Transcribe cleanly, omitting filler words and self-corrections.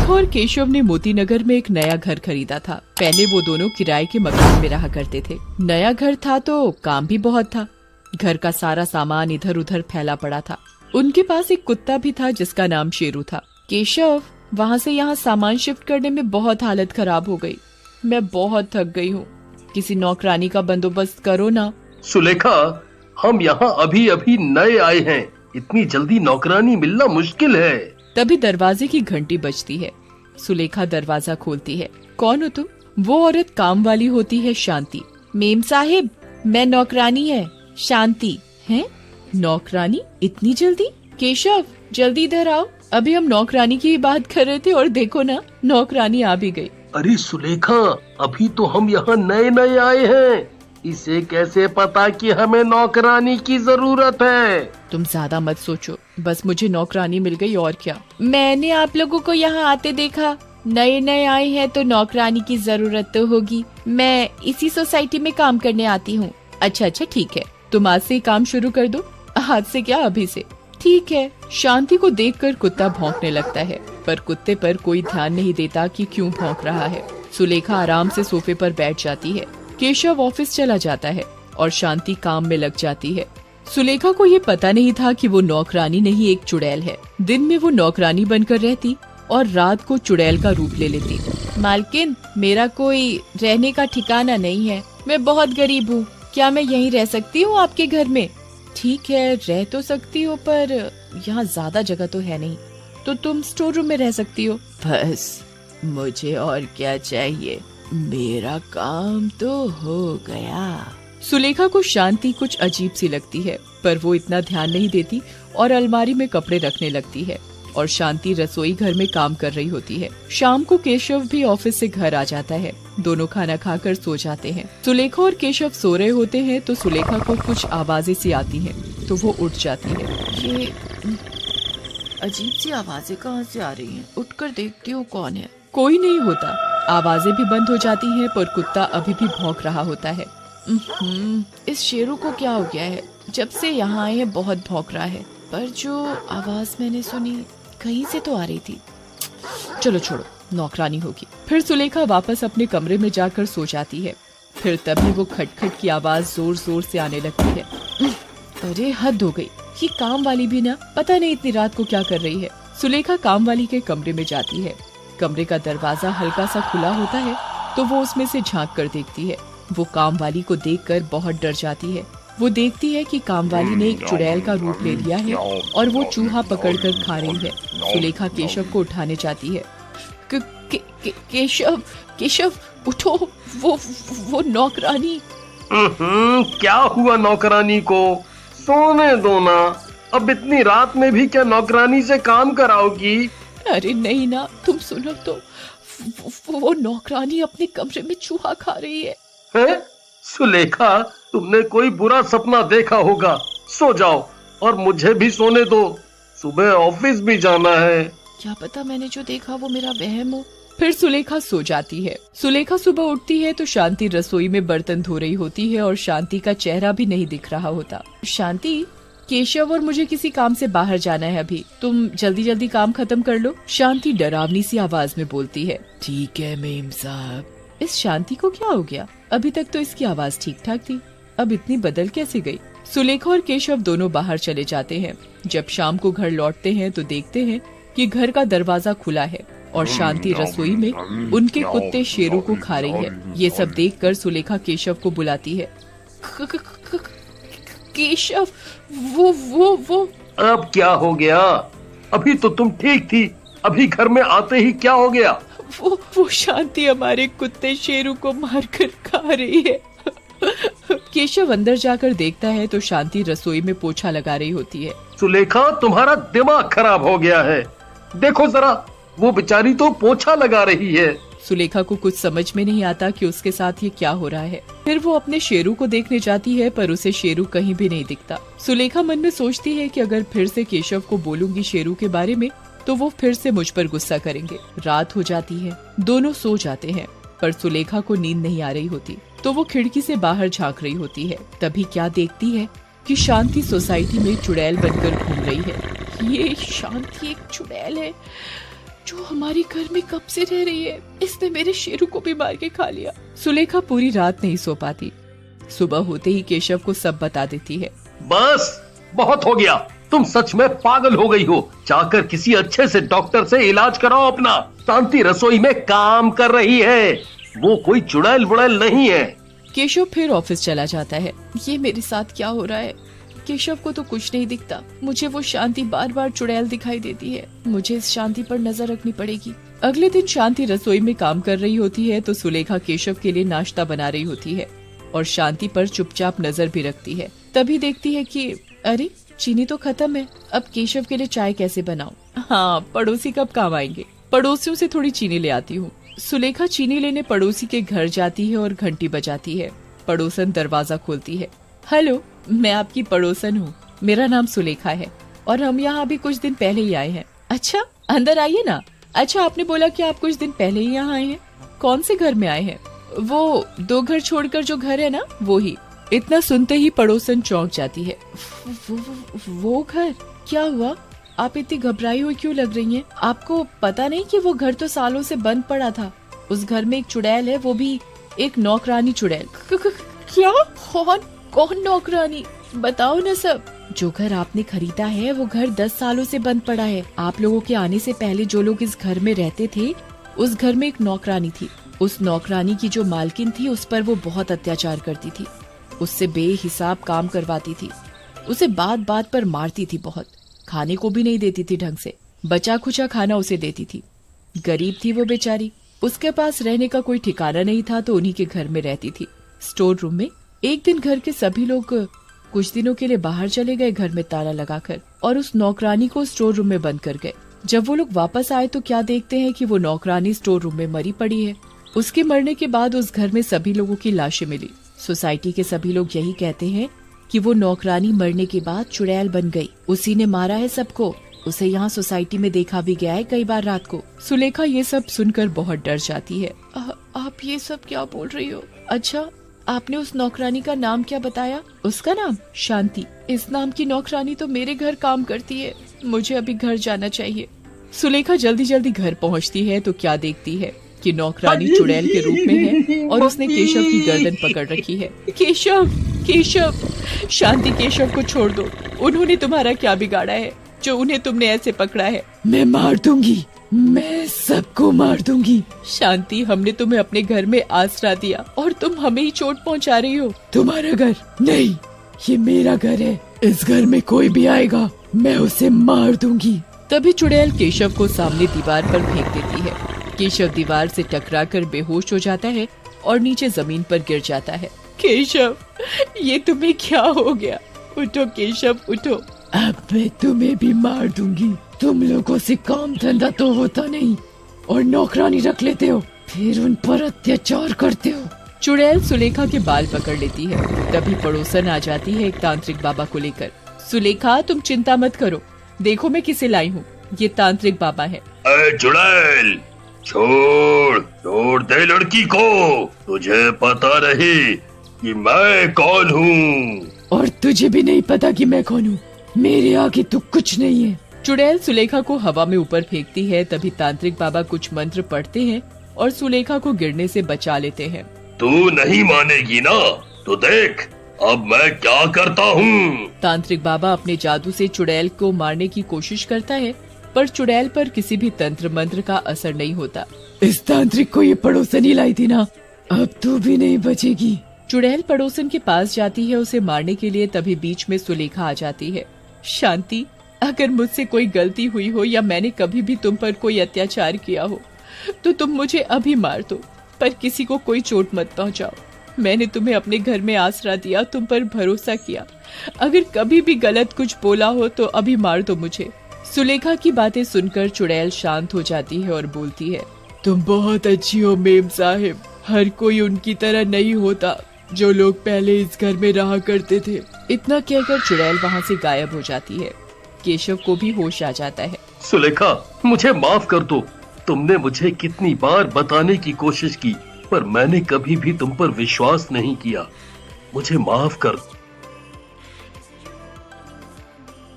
सुलेखा और केशव ने मोती नगर में एक नया घर खरीदा था। पहले वो दोनों किराए के मकान में रहा करते थे। नया घर था तो काम भी बहुत था। घर का सारा सामान इधर उधर फैला पड़ा था। उनके पास एक कुत्ता भी था जिसका नाम शेरू था। केशव, वहाँ से यहाँ सामान शिफ्ट करने में बहुत हालत खराब हो गई। मैं बहुत थक गई हूँ। किसी नौकरानी का बंदोबस्त करो ना। सुलेखा, हम यहाँ अभी अभी नए आए हैं, इतनी जल्दी नौकरानी मिलना मुश्किल है। तभी दरवाजे की घंटी बजती है। सुलेखा दरवाजा खोलती है। कौन हो तुम? वो औरत काम वाली होती है, शांति। मेम साहिब, मैं नौकरानी है, शांति। हैं? नौकरानी इतनी जल्दी? केशव, जल्दी इधर आओ। अभी हम नौकरानी की बात कर रहे थे और देखो ना, नौकरानी आ भी गई। अरे सुलेखा, अभी तो हम यहाँ नए नए आए हैं, इसे कैसे पता कि हमें नौकरानी की जरूरत है? तुम ज्यादा मत सोचो, बस मुझे नौकरानी मिल गई और क्या। मैंने आप लोगों को यहाँ आते देखा। नए नए आए हैं तो नौकरानी की जरूरत तो होगी। मैं इसी सोसाइटी में काम करने आती हूँ। अच्छा ठीक है, तुम आज से ही काम शुरू कर दो। आज से क्या, अभी से। ठीक है। शांति को देखकर कुत्ता भौंकने लगता है, पर कुत्ते पर कोई ध्यान नहीं देता कि क्यों भौंक रहा है। सुलेखा आराम से सोफे पर बैठ जाती है। केशव ऑफिस चला जाता है और शांति काम में लग जाती है। सुलेखा को ये पता नहीं था कि वो नौकरानी नहीं, एक चुड़ैल है। दिन में वो नौकरानी बनकर रहती और रात को चुड़ैल का रूप ले लेती। मालकिन, मेरा कोई रहने का ठिकाना नहीं है। मैं बहुत गरीब हूँ। क्या मैं यहीं रह सकती हूँ आपके घर में? ठीक है, रह तो सकती हो, पर यहाँ ज्यादा जगह तो है नहीं। तो तुम स्टोर रूम में रह सकती हो। बस, मुझे और क्या चाहिए? मेरा काम तो हो गया। सुलेखा को शांति कुछ अजीब सी लगती है, पर वो इतना ध्यान नहीं देती और अलमारी में कपड़े रखने लगती है और शांति रसोई घर में काम कर रही होती है। शाम को केशव भी ऑफिस से घर आ जाता है। दोनों खाना खाकर सो जाते हैं। सुलेखा और केशव सो रहे होते हैं तो सुलेखा को कुछ आवाजें सी आती हैं, तो वो उठ जाती है। ये अजीब सी आवाजें कहाँ से आ रही हैं? उठकर देखती हूँ कौन है। कोई नहीं होता। आवाजें भी बंद हो जाती हैं, पर कुत्ता अभी भी भौंक रहा होता है। इस शेरू को क्या हो गया है? जब से यहाँ आए हैं बहुत भौंक रहा है, पर जो आवाज मैंने सुनी कहीं से तो आ रही थी। चलो छोड़ो, नौकरानी होगी। फिर सुलेखा वापस अपने कमरे में जाकर सो जाती है। फिर तभी वो खटखट की आवाज जोर जोर से आने लगती है। अरे हद हो गई, ये काम वाली भी ना पता नहीं इतनी रात को क्या कर रही है। सुलेखा काम वाली के कमरे में जाती है। कमरे का दरवाजा हल्का सा खुला होता है तो वो उसमें से झांक कर देखती है। वो काम वाली को देखकर बहुत डर जाती है। वो देखती है कि काम वाली ने एक चुड़ैल का रूप ले लिया है और वो चूहा पकड़कर खा रही है। सुलेखा केशव को उठाने जाती है। केशव, केशव उठो, वो नौकरानी। क्या हुआ नौकरानी को? सोने दो ना, अब इतनी रात में भी क्या नौकरानी से काम कराओगी? अरे नहीं ना, तुम सुनो तो, वो नौकरानी अपने कमरे में चूहा खा रही है। हैं? सुलेखा, तुमने कोई बुरा सपना देखा होगा। सो जाओ और मुझे भी सोने दो, सुबह ऑफिस भी जाना है। क्या पता मैंने जो देखा वो मेरा वहम हो। फिर सुलेखा सो जाती है। सुलेखा सुबह उठती है तो शांति रसोई में बर्तन धो रही होती है और शांति का चेहरा भी नहीं दिख रहा होता। शांति, केशव और मुझे किसी काम से बाहर जाना है अभी, तुम जल्दी जल्दी काम खत्म कर लो। शांति डरावनी सी आवाज में बोलती है। ठीक है मेम साहब। इस शांति को क्या हो गया? अभी तक तो इसकी आवाज ठीक ठाक थी, अब इतनी बदल कैसे गई? सुलेखा और केशव दोनों बाहर चले जाते हैं। जब शाम को घर लौटते हैं तो देखते हैं कि घर का दरवाजा खुला है और शांति रसोई में उनके कुत्ते शेरू को खा रही है। ये सब देखकर सुलेखा केशव को बुलाती है। केशव, वो अब क्या हो गया? अभी तो तुम ठीक थी, अभी घर में आते ही क्या हो गया? वो शांति हमारे कुत्ते शेरू को मारकर खा रही है। केशव अंदर जाकर देखता है तो शांति रसोई में पोछा लगा रही होती है। सुलेखा, तुम्हारा दिमाग खराब हो गया है। देखो जरा, वो बेचारी तो पोछा लगा रही है। सुलेखा को कुछ समझ में नहीं आता कि उसके साथ ये क्या हो रहा है। फिर वो अपने शेरू को देखने जाती है, पर उसे शेरू कहीं भी नहीं दिखता। सुलेखा मन में सोचती है कि अगर फिर से केशव को बोलूंगी शेरू के बारे में तो वो फिर से मुझ पर गुस्सा करेंगे। रात हो जाती है, दोनों सो जाते हैं, पर सुलेखा को नींद नहीं आ रही होती तो वो खिड़की से बाहर झांक रही होती है। तभी क्या देखती है कि शांति सोसाइटी में चुड़ैल बनकर घूम रही है। ये शांति एक चुड़ैल है। जो हमारे घर में कब से रह रही है, इसने मेरे शेरू को भी मार के खा लिया। सुलेखा पूरी रात नहीं सो पाती। सुबह होते ही केशव को सब बता देती है। बस बहुत हो गया, तुम सच में पागल हो गई हो। जाकर किसी अच्छे से डॉक्टर से इलाज कराओ अपना। शांति रसोई में काम कर रही है, वो कोई चुड़ैल बुड़ैल नहीं है। केशव फिर ऑफिस चला जाता है। ये मेरे साथ क्या हो रहा है? केशव को तो कुछ नहीं दिखता। मुझे वो शांति बार बार चुड़ैल दिखाई देती है। मुझे इस शांति पर नजर रखनी पड़ेगी। अगले दिन शांति रसोई में काम कर रही होती है तो सुलेखा केशव के लिए नाश्ता बना रही होती है और शांति पर चुपचाप नजर भी रखती है। तभी देखती है कि अरे चीनी तो खत्म है, अब केशव के लिए चाय कैसे बनाऊं? हाँ, पड़ोसी कब काम आएंगे, पड़ोसियों से थोड़ी चीनी ले आती हूँ। सुलेखा चीनी लेने पड़ोसी के घर जाती है और घंटी बजाती है। पड़ोसन दरवाजा खोलती है। हेलो, मैं आपकी पड़ोसन हूँ, मेरा नाम सुलेखा है और हम यहाँ अभी कुछ दिन पहले ही आए हैं। अच्छा, अंदर आइए ना। अच्छा, आपने बोला कि आप कुछ दिन पहले ही यहाँ आए हैं। कौन से घर में आए हैं? वो 2 घर छोड़कर जो घर है ना, वो ही। इतना सुनते ही पड़ोसन चौंक जाती है। वो घर? क्या हुआ? आप इतनी घबराई हुई क्यों लग रही हैं? आपको पता नहीं कि वो घर तो सालों से बंद पड़ा था। उस घर में एक चुड़ैल है, वो भी एक नौकरानी चुड़ैल। क्या? कौन नौकरानी? बताओ ना सब। जो घर आपने खरीदा है वो घर 10 सालों से बंद पड़ा है। आप लोगों के आने से पहले जो लोग इस घर में रहते थे, उस घर में एक नौकरानी थी। उस नौकरानी की जो मालकिन थी, उस पर वो बहुत अत्याचार करती थी। उससे बेहिसाब काम करवाती थी। उसे बात बात पर मारती थी बहुत। खाने को भी नहीं देती थी ढंग से। बचा खुचा खाना उसे देती थी। गरीब थी वो बेचारी। उसके पास रहने का कोई ठिकाना नहीं था तो उन्हीं के घर में रहती थी, स्टोर रूम में। एक दिन घर के सभी लोग कुछ दिनों के लिए बाहर चले गए घर में ताला लगाकर और उस नौकरानी को स्टोर रूम में बंद कर गए। जब वो लोग वापस आए तो क्या देखते हैं कि वो नौकरानी स्टोर रूम में मरी पड़ी है। उसके मरने के बाद उस घर में सभी लोगों की लाशें मिली। सोसाइटी के सभी लोग यही कहते हैं कि वो नौकरानी मरने के बाद चुड़ैल बन गई। उसी ने मारा है सबको। उसे यहाँ सोसाइटी में देखा भी गया है कई बार रात को। सुलेखा ये सब सुनकर बहुत डर जाती है। आप ये सब क्या बोल रही हो? अच्छा, आपने उस नौकरानी का नाम क्या बताया? उसका नाम शांति। इस नाम की नौकरानी तो मेरे घर काम करती है। मुझे अभी घर जाना चाहिए। सुलेखा जल्दी जल्दी घर पहुँचती है तो क्या देखती है कि नौकरानी चुड़ैल के रूप में है और उसने केशव की गर्दन पकड़ रखी है। केशव, केशव, शांति केशव को छोड़ दो। उन्होंने तुम्हारा क्या बिगाड़ा है जो उन्हें तुमने ऐसे पकड़ा है? मैं मार दूंगी, मैं सबको मार दूंगी। शांति, हमने तुम्हें अपने घर में आसरा दिया और तुम हमें ही चोट पहुंचा रही हो। तुम्हारा घर नहीं, ये मेरा घर है। इस घर में कोई भी आएगा मैं उसे मार दूंगी। तभी चुड़ैल केशव को सामने दीवार पर फेंक देती है। केशव दीवार से टकराकर बेहोश हो जाता है और नीचे जमीन पर गिर जाता है। केशव, ये तुम्हें क्या हो गया? उठो केशव, उठो। अब मैं तुम्हें भी मार दूंगी। तुम लोगों से काम धंधा तो होता नहीं और नौकरानी रख लेते हो, फिर उन पर अत्याचार करते हो। चुड़ैल सुलेखा के बाल पकड़ लेती है। तभी पड़ोसन आ जाती है एक तांत्रिक बाबा को लेकर। सुलेखा, तुम चिंता मत करो, देखो मैं किसे लाई हूँ। ये तांत्रिक बाबा है। चुड़ैल, छोड़ दे लड़की को। तुझे पता नहीं कि मैं कौन हूँ? और तुझे भी नहीं पता कि मैं कौन हूँ। मेरे आगे तो कुछ नहीं है। चुड़ैल सुलेखा को हवा में ऊपर फेंकती है। तभी तांत्रिक बाबा कुछ मंत्र पढ़ते हैं और सुलेखा को गिरने से बचा लेते हैं। तू नहीं मानेगी ना, तो देख अब मैं क्या करता हूँ। तांत्रिक बाबा अपने जादू से चुड़ैल को मारने की कोशिश करता है पर चुड़ैल पर किसी भी तंत्र मंत्र का असर नहीं होता। इस तांत्रिक को ये पड़ोसन ही लाई थी ना, अब तू भी नहीं बचेगी। चुड़ैल पड़ोसन के पास जाती है उसे मारने के लिए। तभी बीच में सुलेखा आ जाती है। शांति, अगर मुझसे कोई गलती हुई हो या मैंने कभी भी तुम पर कोई अत्याचार किया हो तो तुम मुझे अभी मार दो, पर किसी को कोई चोट मत पहुंचाओ। मैंने तुम्हें अपने घर में आसरा दिया, तुम पर भरोसा किया। अगर कभी भी गलत कुछ बोला हो तो अभी मार दो मुझे। सुलेखा की बातें सुनकर चुड़ैल शांत हो जाती है और बोलती है, तुम बहुत अच्छी हो मेम साहिब। हर कोई उनकी तरह नहीं होता जो लोग पहले इस घर में रहा करते थे। इतना कहकर चुड़ैल वहाँ से गायब हो जाती है। केशव को भी होश आ जाता है। सुलेखा, मुझे माफ कर दो। तुमने मुझे कितनी बार बताने की कोशिश की पर मैंने कभी भी तुम पर विश्वास नहीं किया। मुझे माफ कर दो।